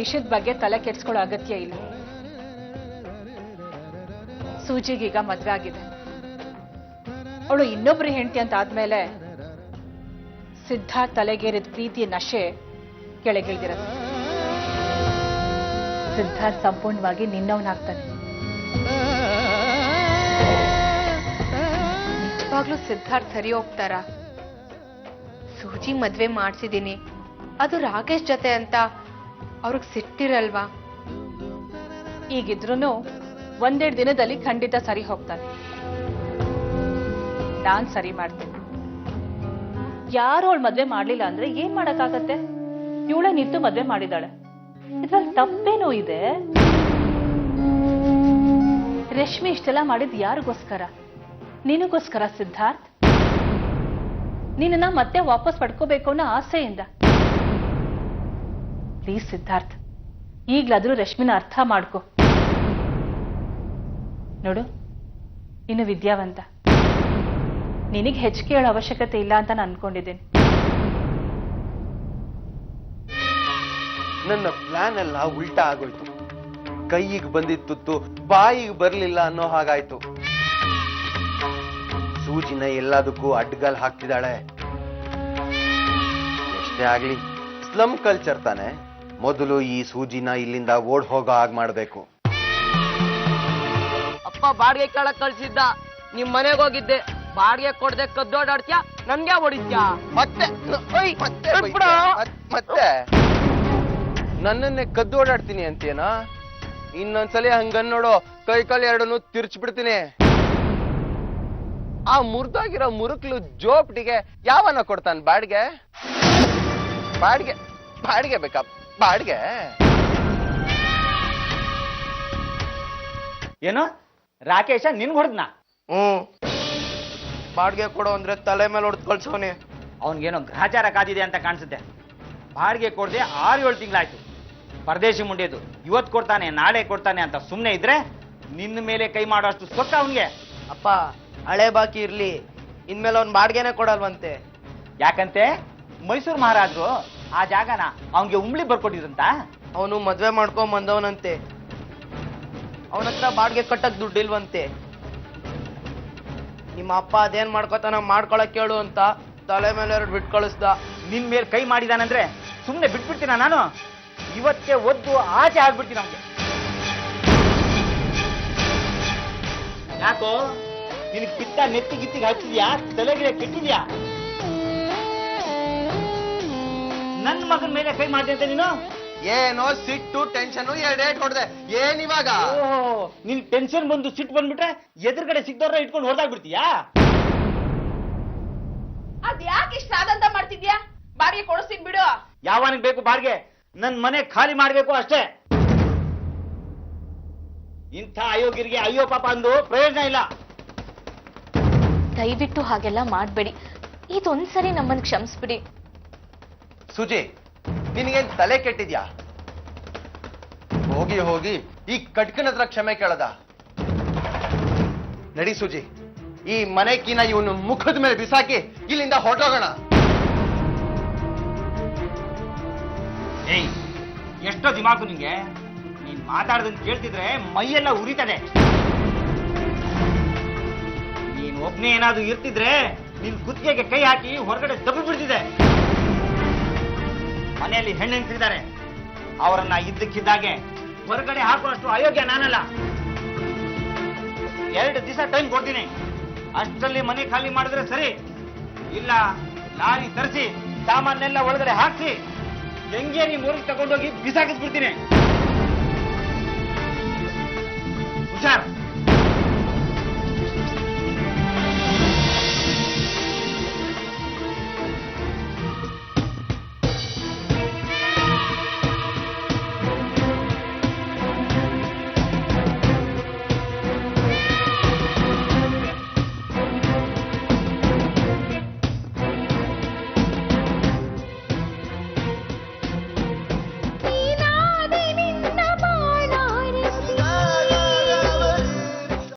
ವಿಷಯದ ಬಗ್ಗೆ ತಲೆ ಕೆಡ್ಸ್ಕೊಳ್ಳೋ ಅಗತ್ಯ ಇಲ್ಲ. ಸೂಜಿಗೀಗ ಮದ್ವೆ ಆಗಿದೆ. ಅವಳು ಇನ್ನೊಬ್ರು ಹೆಂಡತಿ ಅಂತ ಆದ್ಮೇಲೆ ಸಿದ್ಧಾರ್ಥ್ ತಲೆಗೇರಿದ ಪ್ರೀತಿಯ ನಶೆ ಕೆಳಗಿಳಿದಿರತ್ತೆ. ಸಿದ್ಧಾರ್ಥ್ ಸಂಪೂರ್ಣವಾಗಿ ನಿನ್ನವನಾಗ್ತಾನೆ. ನಿಜವಾಗ್ಲೂ ಸಿದ್ಧಾರ್ಥ್ ಸರಿ ಹೋಗ್ತಾರ? ಸೂಜಿ ಮದ್ವೆ ಮಾಡ್ಸಿದೀನಿ, ಅದು ರಾಕೇಶ್ ಜೊತೆ ಅಂತ ಅವ್ರಿಗೆ ಸಿಟ್ಟಿರಲ್ವಾ? ಈಗಿದ್ರೂ ಒಂದೆರಡು ದಿನದಲ್ಲಿ ಖಂಡಿತ ಸರಿ ಹೋಗ್ತಾನೆ. ನಾನ್ ಸರಿ ಮಾಡ್ತೇನೆ. ಯಾರು ಅವಳು ಮದ್ವೆ ಮಾಡ್ಲಿಲ್ಲ ಅಂದ್ರೆ ಏನ್ ಮಾಡಕ್ಕಾಗತ್ತೆ? ಇವಳೆ ನಿಂತು ಮದ್ವೆ ಮಾಡಿದಾಳೆ. ಇದ್ರಲ್ಲಿ ತಪ್ಪೇನೋ ಇದೆ. ರಶ್ಮಿ ಇಷ್ಟೆಲ್ಲ ಮಾಡಿದ್ ಯಾರಿಗೋಸ್ಕರ? ನಿನಗೋಸ್ಕರ ಸಿದ್ಧಾರ್ಥ್. ನಿನ್ನ ಮತ್ತೆ ವಾಪಸ್ ಪಡ್ಕೋಬೇಕು ಅನ್ನೋ ಆಸೆಯಿಂದ. ಪ್ಲೀಸ್ ಸಿದ್ಧಾರ್ಥ್, ಈಗ್ಲಾದ್ರೂ ರಶ್ಮಿನ ಅರ್ಥ ಮಾಡ್ಕೊ. ನೋಡು, ಇನ್ನು ವಿದ್ಯಾವಂತ, ನಿನಗೆ ಹೆಚ್ಚಿಗೆ ಹೇಳೋ ಅವಶ್ಯಕತೆ ಇಲ್ಲ ಅಂತ ನಾನು ಅನ್ಕೊಂಡಿದ್ದೇನೆ. ನನ್ನ ಪ್ಲಾನ್ ಎಲ್ಲ ಉಲ್ಟಾ ಆಗೋಯ್ತು. ಕೈಗೆ ಬಂದಿತ್ತು ಬಾಯಿಗೆ ಬರ್ಲಿಲ್ಲ ಅನ್ನೋ ಹಾಗಾಯ್ತು. ಸೂಜಿನ ಎಲ್ಲದಕ್ಕೂ ಅಡ್ಡಗಾಲ್ ಹಾಕ್ತಿದ್ದಾಳೆ. ಎಷ್ಟೇ ಆಗ್ಲಿ ಸ್ಲಮ್ ಕಲ್ಚರ್ ತಾನೆ. ಮೊದಲು ಈ ಸೂಜಿನ ಇಲ್ಲಿಂದ ಓಡ್ ಹೋಗೋ ಹಾಗೆ ಮಾಡ್ಬೇಕು. ಅಪ್ಪ ಬಾಡಿಗೆ ಕೇಳಕ್ ಕಳ್ಸಿದ್ದ, ನಿಮ್ ಮನೆಗೆ ಹೋಗಿದ್ದೆ. ಬಾಡಿಗೆ ಕೊಡದೆ ಕದ್ದೋಡಾಡ್ತ್ಯಾ, ನನ್ಗೆ ಹೊಡಿತ್ಯಾ? ಮತ್ತೆ ಮತ್ತೆ ನನ್ನನ್ನೇ ಕದ್ದು ಓಡಾಡ್ತೀನಿ ಅಂತೇನಾ? ಇನ್ನೊಂದ್ಸಲಿ ಹಂಗನ್ನೋಡು, ಕೈ ಕಾಲು ಎರಡನ್ನು ತಿರ್ಚ್ಬಿಡ್ತೀನಿ. ಆ ಮುರಿದೋಗಿರೋ ಮುರುಕ್ಲು ಜೋಪ್ಟಿಗೆ ಯಾವನ ಕೊಡ್ತಾನ ಬಾಡಿಗೆ? ಬಾಡಿಗೆ ಬಾಡಿಗೆ ಬೇಕಾ? ಬಾಡಿಗೆ ಏನು ರಾಕೇಶ ನಿನ್ಗೆ ಹೊಡೆದ್ನ? ಬಾಡಿಗೆ ಕೊಡೋ ಅಂದ್ರೆ ತಲೆ ಮೇಲೆ ಹೊಡೆದು ಕಳ್ಸೋನೆ. ಅವನ್ಗೇನೋ ಗ್ರಹಚಾರ ಕಾದಿದೆ ಅಂತ ಕಾಣಿಸುತ್ತೆ. ಬಾಡಿಗೆ ಕೊಡದೆ 6-7 ತಿಂಗಳಾಯ್ತು. ಪರದೇಶಿ ಮುಂಡೆದು ಇವತ್ತು ಕೊಡ್ತಾನೆ ನಾಳೆ ಕೊಡ್ತಾನೆ ಅಂತ ಸುಮ್ಮನೆ ಇದ್ರೆ ನಿನ್ನ ಮೇಲೆ ಕೈ ಮಾಡೋಷ್ಟು ಸೊಕ್ಕ ಅವನ್ಗೆ. ಅಪ್ಪ ಹಳೆ ಬಾಕಿ ಇರ್ಲಿ, ಇನ್ಮೇಲೆ ಅವ್ನ್ ಬಾಡಿಗೆನೆ ಕೊಡಲ್ವಂತೆ. ಯಾಕಂತೆ? ಮೈಸೂರು ಮಹಾರಾಜರು ಆ ಜಾಗನ ಅವನ್ಗೆ ಉಮ್ಳಿ ಬರ್ಕೊಟ್ಟಿದ್ರಂತ. ಅವನು ಮದ್ವೆ ಮಾಡ್ಕೊಂಡ್ ಬಂದವನಂತೆ. ಅವನ ಹತ್ರ ಬಾಡಿಗೆ ಕಟ್ಟಕ್ ದುಡ್ಡಿಲ್ವಂತೆ. ನಿಮ್ಮ ಅಪ್ಪ ಅದೇನ್ ಮಾಡ್ಕೊತಾನ ಮಾಡ್ಕೊಳಕ್ ಕೇಳು ಅಂತ ತಲೆ ಮೇಲೆ 2 ಬಿಟ್ಟು ಕಳಿಸ್ದ. ನಿನ್ ಮೇಲೆ ಕೈ ಮಾಡಿದಾನಂದ್ರೆ ಸುಮ್ಮನೆ ಬಿಟ್ಬಿಡ್ತೀನ ನಾನು? ಇವತ್ತೇ ಒದ್ದು ಆಚೆ ಆಗ್ಬಿಡ್ತೀನಿ ನಮ್ಗೆ. ಯಾಕೋ ನಿನಗೆ ಪಿತ್ತ ನೆತ್ತಿಗಿತ್ತಿಗೆ ಹಾಕ್ತಿದ್ಯಾ? ತಲೆಗಿರೆ ಕೆಟ್ಟಿದ್ಯಾ? ನನ್ನ ಮಗನ ಮೇಲೆ ಕೈ ಮಾಡಿದೆ ಅಂತ ನೀನು? ಏನೋ ಸಿಟ್ಟು ಟೆನ್ಷನ್ ಎರಡೇಟ್ ಹೊಡೆದೆ. ಏನಿವಾಗ? ನಿನ್ ಟೆನ್ಷನ್ ಬಂದು ಸಿಟ್ಟು ಬಂದ್ಬಿಟ್ರೆ ಎದುರುಗಡೆ ಸಿಕ್ದವ್ರ ಇಟ್ಕೊಂಡು ಹೊಡೆದಾಗ್ಬಿಡ್ತೀಯಾ? ಅದ್ ಯಾಕೆ ಇಷ್ಟ ಆದಂತ ಮಾಡ್ತಿದ್ಯಾ? ಬಾಡಿಗೆ ಕೊಡಿಸ್ತೀನಿ ಬಿಡು. ಯಾವನಿಗೆ ಬೇಕು ಬಾಡಿಗೆ? ನನ್ ಮನೆ ಖಾಲಿ ಮಾಡ್ಬೇಕು ಅಷ್ಟೇ. ಇಂಥ ಅಯೋಗ್ಯರಿಗೆ ಅಯ್ಯೋ ಪಾಪ ಅಂದು ಪ್ರಯೋಜನ ಇಲ್ಲ. ದಯವಿಟ್ಟು ಹಾಗೆಲ್ಲ ಮಾಡ್ಬೇಡಿ. ಇದೊಂದ್ಸರಿ ನಮ್ಮನ್ನು ಕ್ಷಮಿಸ್ಬಿಡಿ. ಸುಜಿ, ನಿನಗೇನ್ ತಲೆ ಕೆಟ್ಟಿದ್ಯಾ? ಹೋಗಿ ಹೋಗಿ ಈ ಕಟ್ಕನ ಹತ್ರ ಕ್ಷಮೆ ಕೇಳದ? ನಡಿ ಸುಜಿ, ಈ ಮನೆಕಿನ ಇವನು ಮುಖದ ಮೇಲೆ ಬಿಸಾಕಿ ಇಲ್ಲಿಂದ ಹೊರಟೋಗೋಣ. ಏಯ್, ಎಷ್ಟೋ ದಿಮಾಕು ನಿಂಗೆ? ನೀನ್ ಮಾತಾಡ್ದಂಗ್ ಕೇಳ್ತಿದ್ರೆ ಮೈಯೆಲ್ಲ ಉರಿತದೆ. ನೀನ್ ಒಬ್ನೇ ಏನಾದ್ರು ಇರ್ತಿದ್ರೆ ನಿನ್ ಕುತ್ತಿಗೆಗೆ ಕೈ ಹಾಕಿ ಹೊರಗಡೆ ದಬ್ಬಿ ಬಿಡ್ತಿದೆ. ಮನೆಯಲ್ಲಿ ಹೆಣ್ಣಿಟ್ಟಿದ್ದಾರೆ, ಅವರನ್ನ ಇದ್ದಕ್ಕಿದ್ದಾಗೆ ಹೊರಗಡೆ ಹಾಕುವಷ್ಟು ಅಯೋಗ್ಯ ನಾನಲ್ಲ. 2 ದಿವಸ ಟೈಮ್ ಕೊಡ್ತೀನಿ. ಅಷ್ಟರಲ್ಲಿ ಮನೆ ಖಾಲಿ ಮಾಡಿದ್ರೆ ಸರಿ, ಇಲ್ಲ ಲಾರಿ ತರಿಸಿ ಸಾಮಾನೆಲ್ಲ ಒಳಗಡೆ ಹಾಕಿ ಹೆಂಗೇರಿ ಮೂರಿಗೆ ತಗೊಂಡೋಗಿ ಬಿಸಾಕಿಸ್ಬಿಡ್ತೀನಿ. ಹುಷಾರ್.